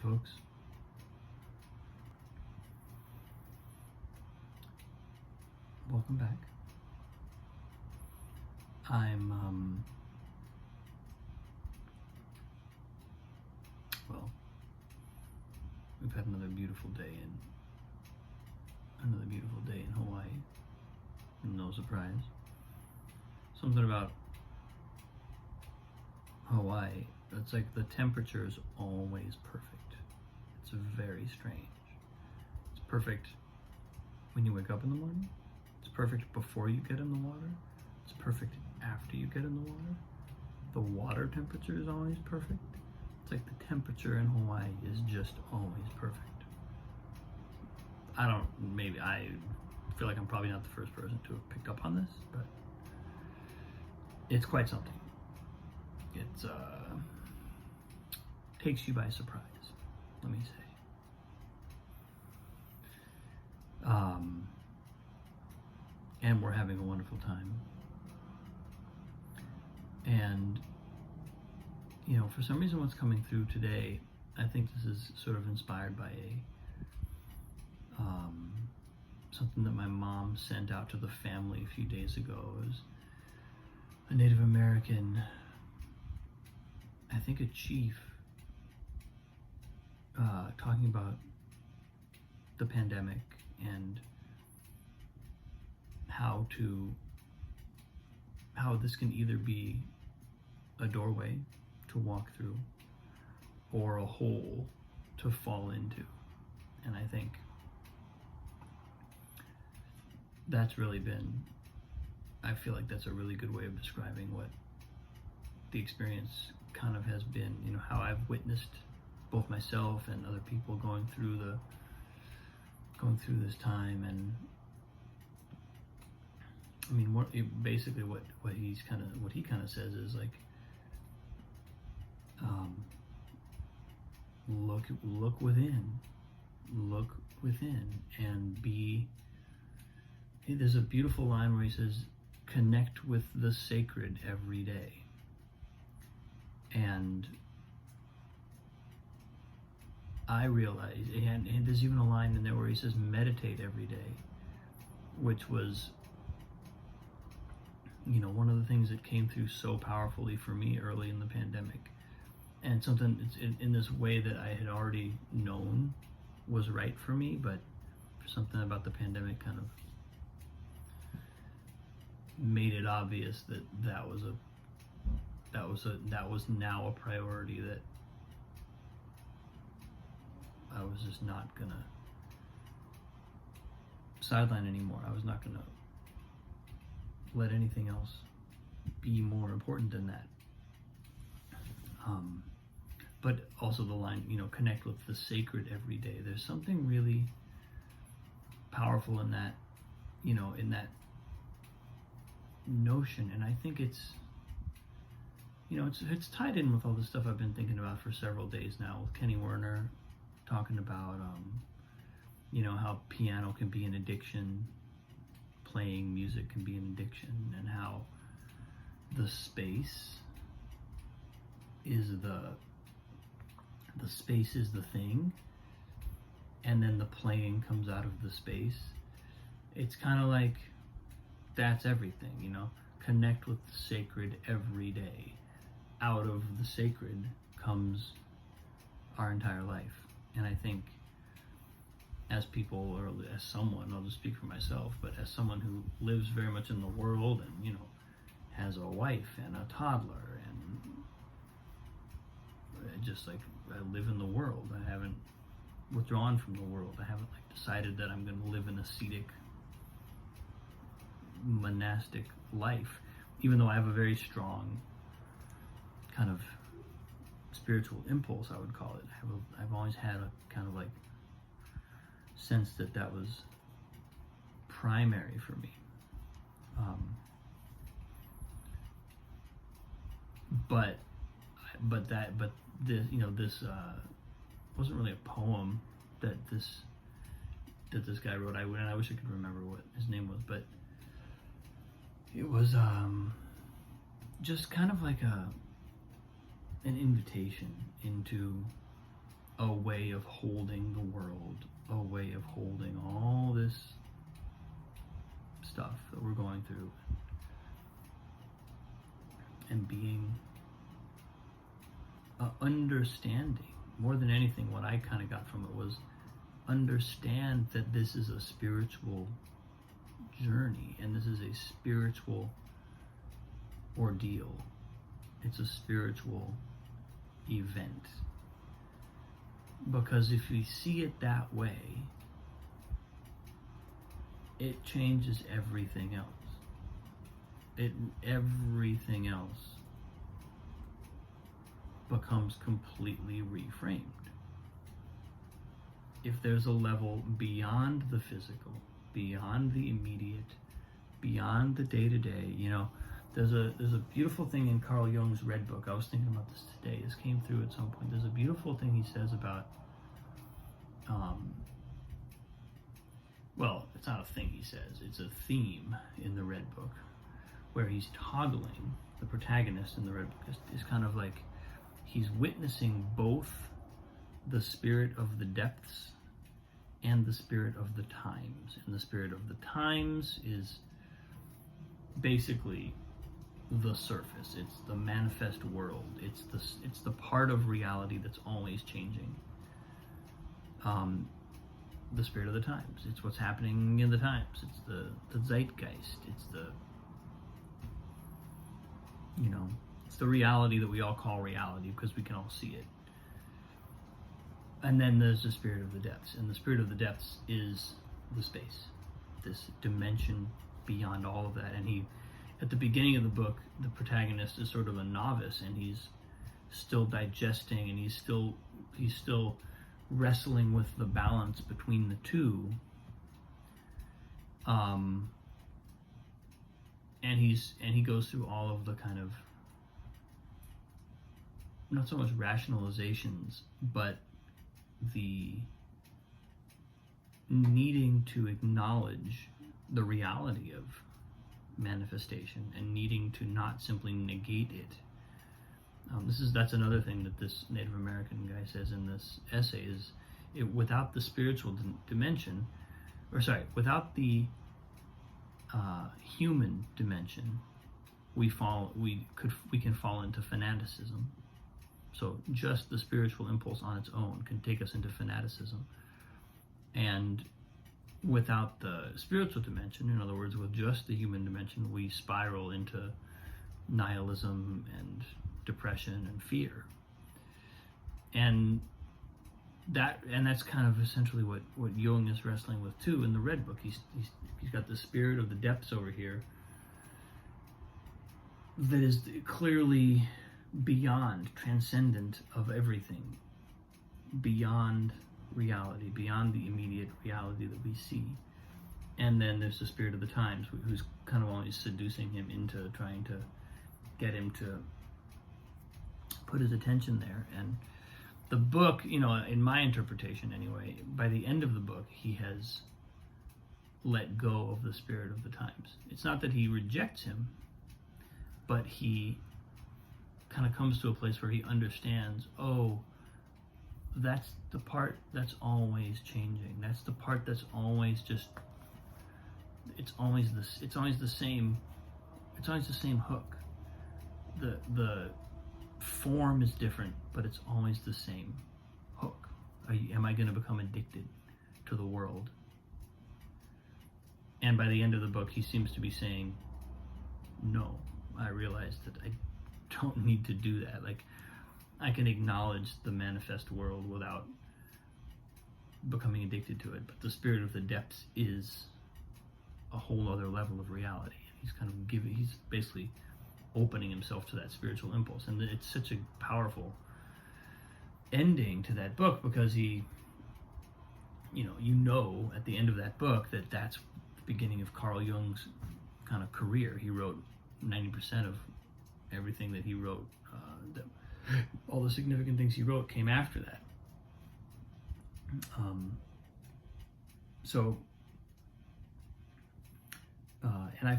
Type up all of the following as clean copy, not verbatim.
folks. Welcome back. We've had another beautiful day in Hawaii. No surprise. Something about Hawaii, it's like the temperature is always perfect. It's very strange. It's perfect when you wake up in the morning. It's perfect before you get in the water. It's perfect after you get in the water. The water temperature is always perfect. It's like the temperature in Hawaii is just always perfect. I feel like I'm probably not the first person to have picked up on this, but it's quite something. It's takes you by surprise, let me say. And we're having a wonderful time. And for some reason what's coming through today, I think this is sort of inspired by something that my mom sent out to the family a few days ago. It was a Native American, I think a chief, talking about the pandemic and how this can either be a doorway to walk through or a hole to fall into. And I think I feel like that's a really good way of describing what the experience kind of has been, how I've witnessed both myself and other people going through this time. And I mean, what he kind of says is like, look within, and be. There's a beautiful line where he says, "Connect with the sacred every day," and I realize, and there's even a line in there where he says, "Meditate every day," which was, one of the things that came through so powerfully for me early in the pandemic, and something in this way that I had already known was right for me, but something about the pandemic kind of made it obvious that was now a priority that I was just not gonna sideline anymore. I was not gonna let anything else be more important than that. But also the line, connect with the sacred every day. There's something really powerful in that, in that notion. And I think it's tied in with all the stuff I've been thinking about for several days now, with Kenny Werner talking about, how piano can be an addiction, playing music can be an addiction, and how the space is the thing, and then the playing comes out of the space. It's kind of like that's everything, connect with the sacred every day. Out of the sacred comes our entire life. And I think as people, or as someone, I'll just speak for myself, but as someone who lives very much in the world and, has a wife and a toddler, and just like I live in the world, I haven't withdrawn from the world. I haven't decided that I'm going to live an ascetic, monastic life, even though I have a very strong kind of spiritual impulse, I would call it. I've always had a kind of sense that was primary for me. This wasn't really a poem that this guy wrote. I wish I could remember what his name was, but it was just kind of like an invitation into a way of holding the world, a way of holding all this stuff that we're going through, and being understanding. More than anything, what I kind of got from it was understand that this is a spiritual journey, and this is a spiritual ordeal. It's a spiritual event. Because if we see it that way, it changes everything else. Everything else becomes completely reframed. If there's a level beyond the physical, beyond the immediate, beyond the day-to-day, there's a beautiful thing in Carl Jung's Red Book. I was thinking about this today. This came through at some point. There's a beautiful thing he says about, well, it's not a thing he says. It's a theme in the Red Book, where he's toggling. The protagonist in the Red Book is kind of like he's witnessing both the spirit of the depths and the spirit of the times. And the spirit of the times is basically the surface. It's the manifest world. It's the part of reality that's always changing. The spirit of the times. It's what's happening in the times. It's the zeitgeist. It's it's the reality that we all call reality because we can all see it. And then there's the spirit of the depths. And the spirit of the depths is the space, this dimension beyond all of that. And he, at the beginning of the book, the protagonist is sort of a novice, and he's still digesting, and he's still wrestling with the balance between the two. And he goes through all of the kind of, not so much rationalizations, but the needing to acknowledge the reality of manifestation and needing to not simply negate it. That's another thing that this Native American guy says in this essay is, without the spiritual dimension, without the human dimension, we can fall into fanaticism. So just the spiritual impulse on its own can take us into fanaticism. And without the spiritual dimension, in other words, with just the human dimension, we spiral into nihilism and depression and fear. And that's kind of essentially what Jung is wrestling with too in the Red Book. He's got the spirit of the depths over here that is clearly beyond, transcendent of everything, beyond reality, beyond the immediate reality that we see. And then there's the spirit of the times, who's kind of always seducing him into trying to get him to put his attention there. And the book, in my interpretation anyway, by the end of the book, he has let go of the spirit of the times. It's not that he rejects him, but he kind of comes to a place where he understands, that's the part that's always changing. That's the part that's always just, it's always the same hook. The form is different, but it's always the same hook. Am I going to become addicted to the world? And by the end of the book, he seems to be saying, no, I realize that I don't need to do that. Like, I can acknowledge the manifest world without becoming addicted to it, but the spirit of the depths is a whole other level of reality. He's basically opening himself to that spiritual impulse. And it's such a powerful ending to that book, because he, at the end of that book that's the beginning of Carl Jung's kind of career. He wrote 90% of everything that he wrote. All the significant things he wrote came after that.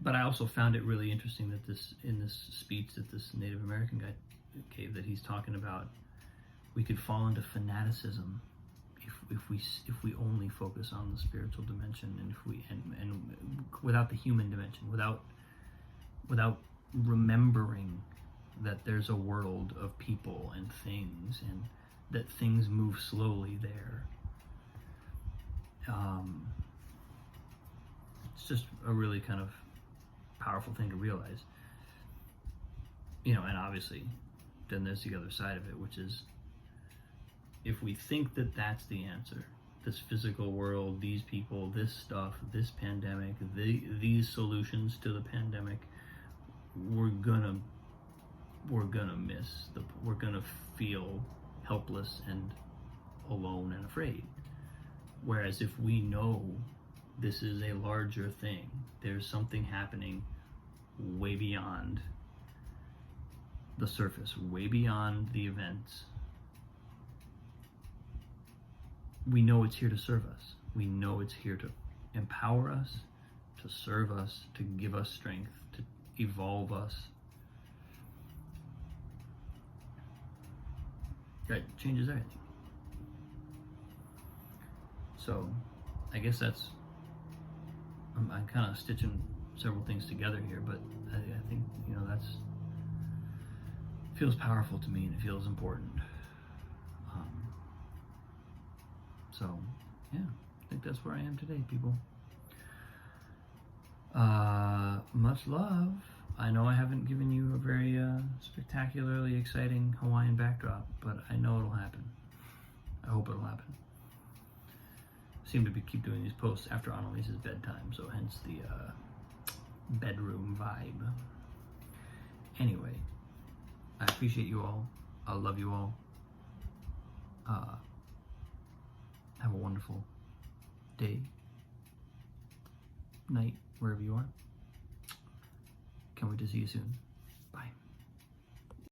But I also found it really interesting that in this speech that this Native American guy gave, that he's talking about we could fall into fanaticism if we only focus on the spiritual dimension, and if we and without the human dimension, without remembering that there's a world of people and things, and that things move slowly there. It's just a really kind of powerful thing to realize, and obviously then there's the other side of it, which is, if we think that that's the answer, this physical world, these people, this stuff, this pandemic, these solutions to the pandemic, we're gonna feel helpless and alone and afraid. Whereas if we know this is a larger thing, there's something happening way beyond the surface, way beyond the events, we know it's here to serve us. We know it's here to empower us, to serve us, to give us strength, to evolve us. That changes everything. So I guess that's, I'm kind of stitching several things together here, but I think, that's, feels powerful to me, and it feels important. So yeah, I think that's where I am today, people. Much love. I know I haven't given you a very spectacularly exciting Hawaiian backdrop, but I know it'll happen. I hope it'll happen. I seem to keep doing these posts after Annalise's bedtime, so hence the bedroom vibe. Anyway, I appreciate you all. I love you all. Have a wonderful day, night, wherever you are. Can't wait to see you soon. Bye.